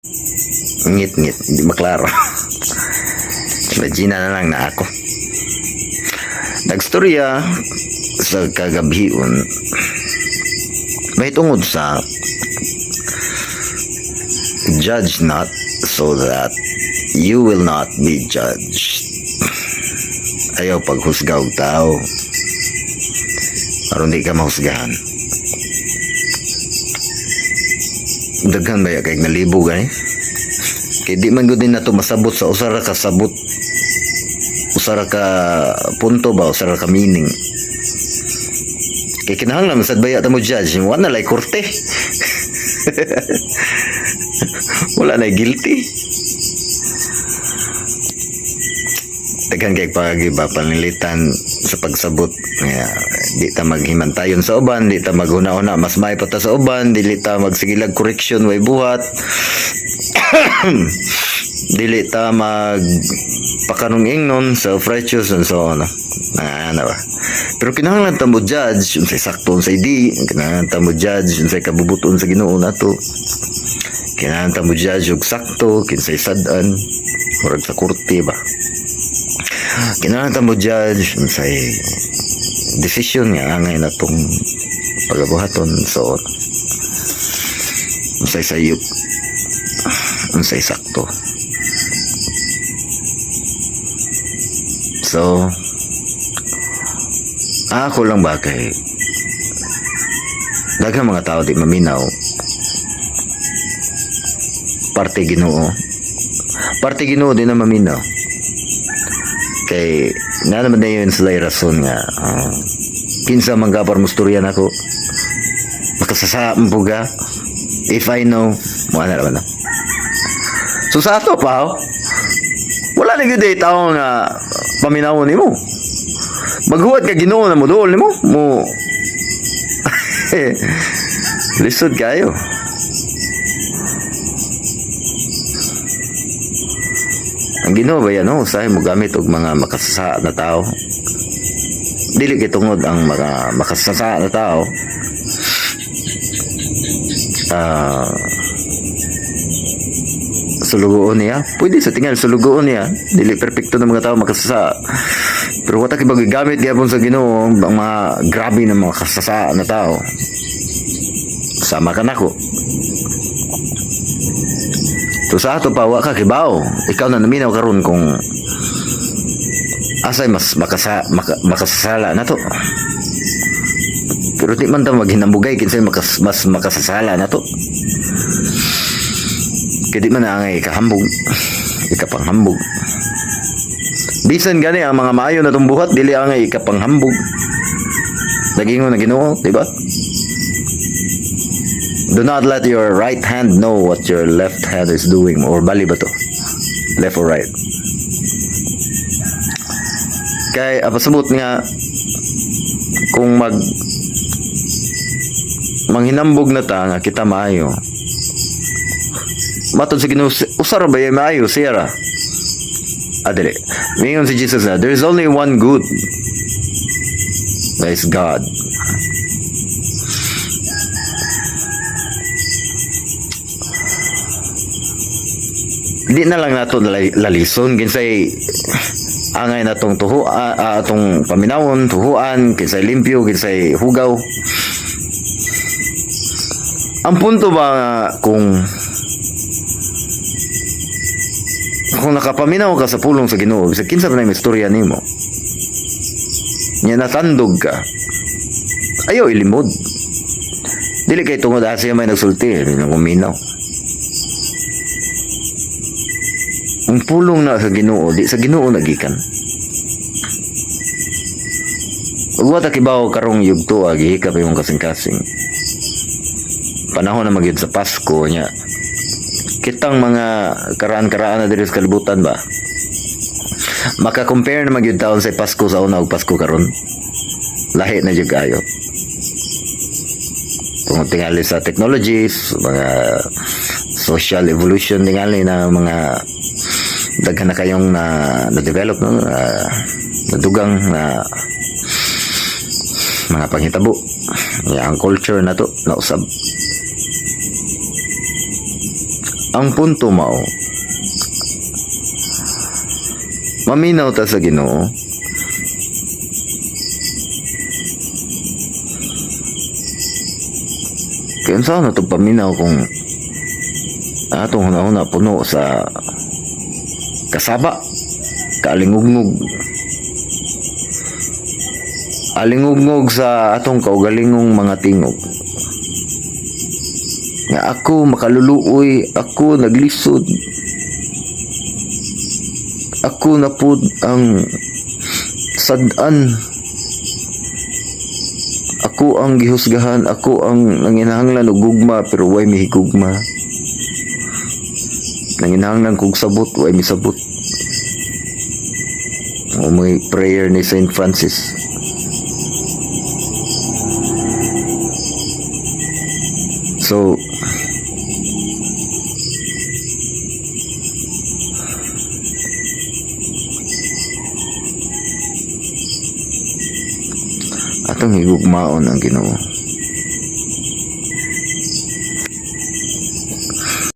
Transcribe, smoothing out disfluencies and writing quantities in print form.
Ngit-ngit, hindi maklaro. Imagine na lang na ako. Nagstorya sa kagabion. May tungod sa judge not so that you will not be judged. Ayaw paghusga og tao. Aron di ka mahusgahan. Daghan ba kay nalibog ani? Kay di man gud na to masabot sa usara ka sabot. Usara ka punto ba, usara ka meaning. Kay kinahanglan sad baya ta mo judge, wala na lay korte. Wala na guilty. Daghan kay pagiba panilitan sa pagsabot. Di ta maghimantayon sa uban, di ta maghuna-una mas may pata sa uban, dili ta magsigilag correction way buhat. Dili ta mag pakanung-ingnon self-righteous and so on. Ano ba? Pero kinahanglan ta mo judge unsay sakto unsay di, kinahanglan ta mo judge unsay kabubuton sa Ginoo nato. Kinahanglan ta mo judge og sakto kinsay sad-an murag sa korte ba. Kinahanglan ta mo judge unsay decision nga angay natong pagabuhaton so on. Unsay sayop unsay sakto. So ako lang ba kay daghang mga tao di maminaw parte Ginoo din na maminaw kay na naman na yun sila rason nga kinsa man gapar musturyan ako makasasaan po ga if I know mo na naman na. So sa ato pa wala na gyud tao nga paminawon nimo. Maghuwat ka Ginoo na mo dool nimo mo. Lisod kayo. Ang Ginoo ba yan usahay mo gamit og mga makasasa na tao. Dili kay tungod ang mga makasasa na tao. Sulugoon niya. Pwede sa tingal sulugoon niya. Dili perpekto ng mga tao makasasa. Pero wata kay gamit gyapon sa Ginoo ang mga grabe na mga kasasa na tao. Sama ka nako. So sa ato pa wa ka kibaw. Ikaw na naminaw karon kung asay mas makasasala na to. Pero di man ta maghinambugay kinsay mas makasasala na to. Kaya di man na angay ikahambog. Ikapanghambog. Bisan gani ang mga maayo na itong buhat, dili angay ikapanghambog. Nagingon na Ginoo, di ba? Do not let your right hand know what your left hand is doing. Or bali ba to? Left or right? Kaya pasabot nga kung manghinambog na ta nga kita maayo. Matod sa Ginoo, usara ba yung maayo, sira? Adili. Mingon si Jesus na, there is only one good. That is God. Di na lang nato lalison kinsay angay natong tuho atong paminawon, tuhuan, kinsay limpyo, kinsay hugaw. Ang punto ba kung nakapaminaw ka sa pulong sa Ginoo, bisag kinsa man ang istorya nimo. Nya natandog ka. Ayaw ilimod. Dili kay tungod siya may nagsulti, nang uminaw. Ang pulong na sa Ginoo, di sa Ginoo nagikan. Ug wa ta kibaw karong yugto gihikap imong kasing-kasing. Panahon na magyud sa Pasko nya. Kitang mga karaan-karaan na diri sa kalibutan ba? Maka-compare na magyud taon sa Pasko sa una ug Pasko karon. Lahi na jud kayo. Kung tingali sa technologies, mga social evolution tingali na mga daghan na kayong na-develop no, nadugang na mga panghitabo. Ang culture na to nausab. ang punto mao, maminaw ta sa Ginoo. Kaya saan na ito paminaw kung atong hunahuna puno sa kasaba, kaalingugngog, alingugngog sa atong kaugalingong mga tingog. Nga ako makaluluoy, ako naglisod, ako na po ang sadan, ako ang gihusgahan, ako ang nanginahanglan og gugma pero way mihigugma, nanginahanglan kog sabot way misabot. O may prayer ni Saint Francis. So atong higugmaon ang Ginoo.